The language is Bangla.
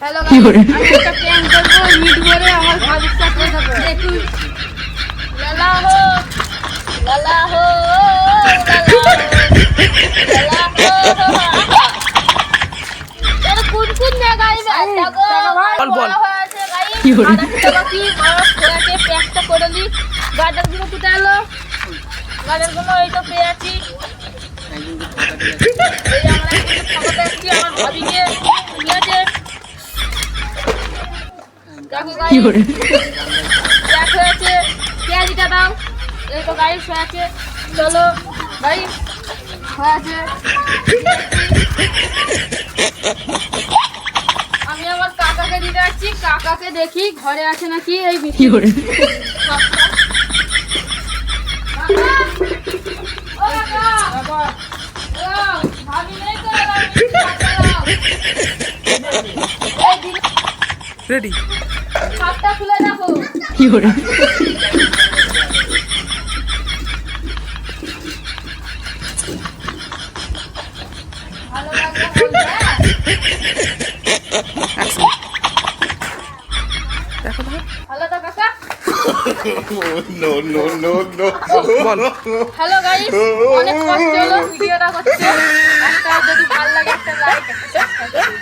হ্যালো গাইস, আমি একটা প্র্যাঙ্ক করব মিট করে আমার ভাবির সাথে দেখুন। লালা হো লালা হো লালা হো এটা কোন কোন জায়গায় দেখো বল বল হয়েছে গাইস। আরেকটা কি বরফ খেলাতে প্র্যাঙ্কটা করে দি। গার্ডার গুলো কোথায় এলো? গার্ডার গুলো এই তো পেয়ে আছি। এই আমরা খাবার দেখছি আমার ভাবিকে ঠিক আছে। দেখো গাইস দেখ হয়েছে পেঁয়াজিটা দাও। এই তো গাইস হয়েছে, চলো গাইস হয়েছে। আমি আমার কাকাকে দিতে যাচ্ছি, কাকাকে দেখি ঘরে আছে নাকি। এই বিক্রি করে রেডি খাপটা খুলে দেখো। কি করে ভালো লাগবে বলবে। দেখো দেখো হ্যালো তো কাকা। No, no, no, no. বল হ্যালো গাইস, অনেক কষ্ট হলো ভিডিওটা করতে। একটা যদি ভালো লাগে একটা লাইক একটা সাবস্ক্রাইব